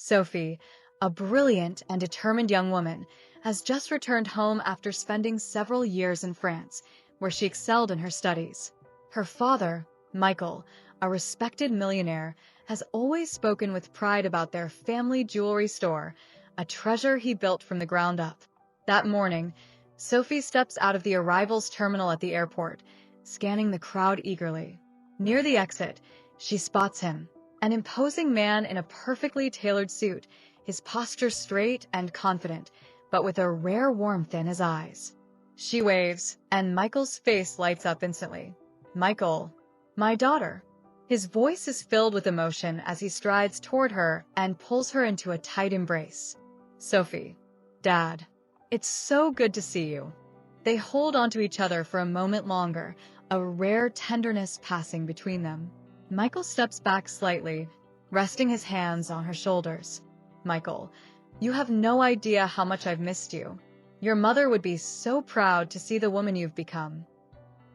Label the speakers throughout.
Speaker 1: Sophie, a brilliant and determined young woman, has just returned home after spending several years in France, where she excelled in her studies. Her father, Michael, a respected millionaire, has always spoken with pride about their family jewelry store, a treasure he built from the ground up. That morning, Sophie steps out of the arrivals terminal at the airport, scanning the crowd eagerly. Near the exit, she spots him, an imposing man in a perfectly tailored suit, his posture straight and confident, but with a rare warmth in his eyes. She waves, and Michael's face lights up instantly. "Michael, my daughter." His voice is filled with emotion as he strides toward her and pulls her into a tight embrace. "Sophie, Dad, it's so good to see you." They hold onto each other for a moment longer, a rare tenderness passing between them. Michael steps back slightly, resting his hands on her shoulders. "Michael, you have no idea how much I've missed you. Your mother would be so proud to see the woman you've become."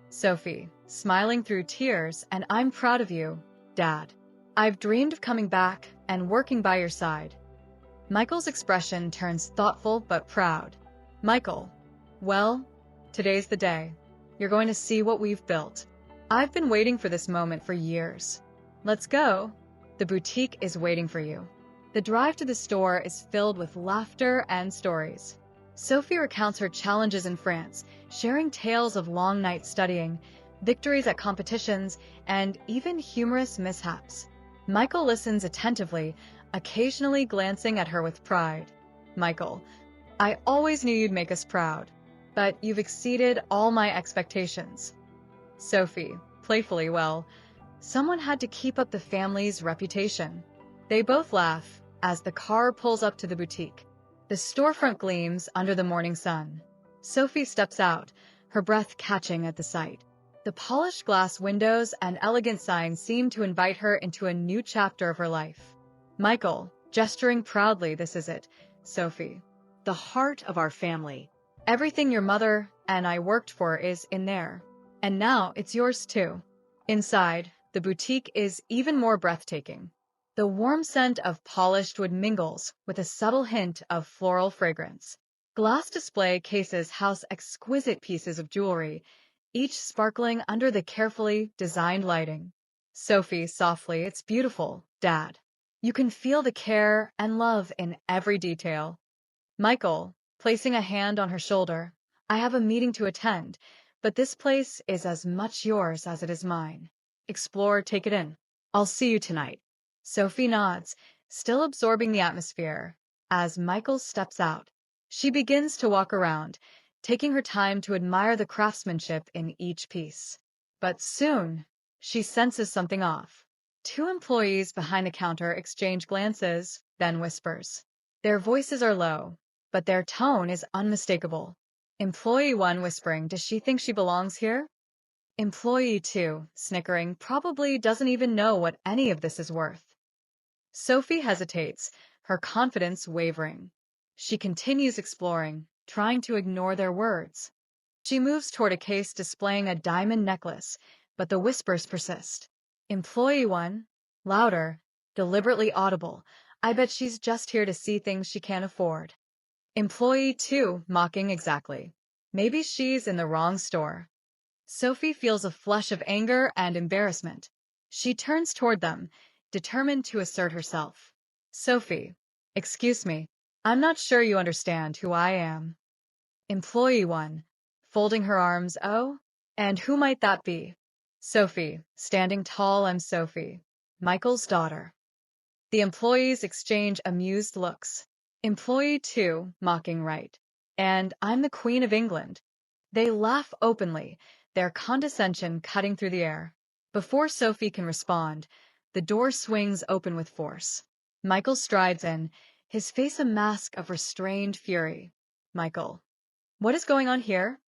Speaker 1: Sophie, smiling through tears, "And I'm proud of you, Dad. I've dreamed of coming back and working by your side." Michael's expression turns thoughtful but proud. "Michael, well, today's the day. You're going to see what we've built. I've been waiting for this moment for years. Let's go. The boutique is waiting for you." The drive to the store is filled with laughter and stories. Sophie recounts her challenges in France, sharing tales of long nights studying, victories at competitions, and even humorous mishaps. Michael listens attentively, occasionally glancing at her with pride. "Michael, I always knew you'd make us proud, but you've exceeded all my expectations." Sophie, playfully, "Well, someone had to keep up the family's reputation." They both laugh as the car pulls up to the boutique. The storefront gleams under the morning sun. Sophie steps out, her breath catching at the sight. The polished glass windows and elegant signs seem to invite her into a new chapter of her life. Michael, gesturing proudly, "This is it, Sophie. The heart of our family. Everything your mother and I worked for is in there. And now it's yours too." Inside, the boutique is even more breathtaking. The warm scent of polished wood mingles with a subtle hint of floral fragrance. Glass display cases house exquisite pieces of jewelry, each sparkling under the carefully designed lighting. Sophie, softly, "It's beautiful, Dad. You can feel the care and love in every detail." Michael, placing a hand on her shoulder, "I have a meeting to attend, but this place is as much yours as it is mine. Explore, take it in. I'll see you tonight." Sophie nods, still absorbing the atmosphere. As Michael steps out, she begins to walk around, taking her time to admire the craftsmanship in each piece. But soon, she senses something off. Two employees behind the counter exchange glances, then whispers. Their voices are low, but their tone is unmistakable. Employee 1 whispering, "Does she think she belongs here?" Employee 2, snickering, "Probably doesn't even know what any of this is worth." Sophie hesitates, her confidence wavering. She continues exploring, trying to ignore their words. She moves toward a case displaying a diamond necklace, but the whispers persist. Employee 1, louder, deliberately audible, "I bet she's just here to see things she can't afford." Employee 2, mocking, "Exactly. Maybe she's in the wrong store." Sophie feels a flush of anger and embarrassment. She turns toward them, determined to assert herself. "Sophie, excuse me. I'm not sure you understand who I am." Employee 1, folding her arms, "Oh? And who might that be?" Sophie, standing tall, "I'm Sophie, Michael's daughter." The employees exchange amused looks. Employee 2, mocking, "Right. And I'm the Queen of England." They laugh openly, their condescension cutting through the air. Before Sophie can respond, the door swings open with force. Michael strides in, his face a mask of restrained fury. "Michael, what is going on here?"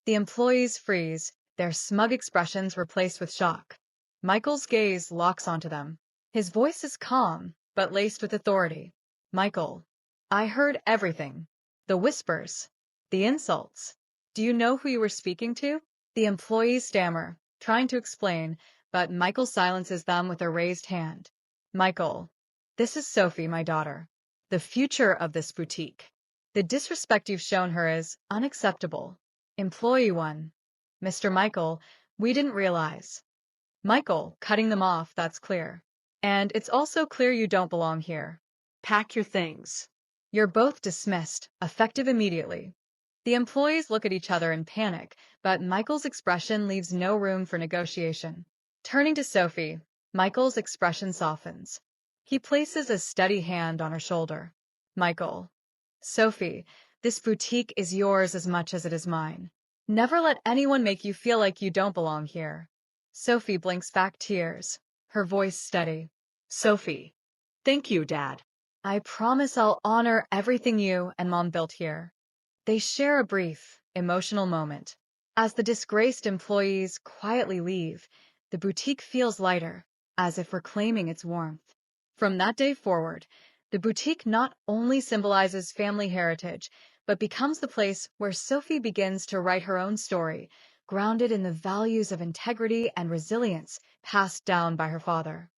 Speaker 1: The employees freeze, their smug expressions replaced with shock. Michael's gaze locks onto them. His voice is calm, but laced with authority. "Michael, I heard everything. The whispers, the insults. Do you know who you were speaking to?" The employees stammer, trying to explain, but Michael silences them with a raised hand. "Michael, This is Sophie, my daughter, the future of this boutique. The disrespect you've shown her is unacceptable. Employee 1. Mr. Michael, we didn't realize. Michael, cutting them off, that's clear. And it's also clear you don't belong here.
Speaker 2: Pack your things.
Speaker 1: You're both dismissed, effective immediately. The employees look at each other in panic, but Michael's expression leaves no room for negotiation. Turning to Sophie, Michael's expression softens. He places a steady hand on her shoulder. Michael. Sophie, this boutique is yours as much as it is mine. Never let anyone make you feel like you don't belong here. Sophie blinks back tears, her voice steady.
Speaker 2: Sophie. Thank you, Dad.
Speaker 1: I promise I'll honor everything you and Mom built here. They share a brief, emotional moment. As the disgraced employees quietly leave, the boutique feels lighter, as if reclaiming its warmth. From that day forward, the boutique not only symbolizes family heritage, but becomes the place where Sophie begins to write her own story, grounded in the values of integrity and resilience passed down by her father.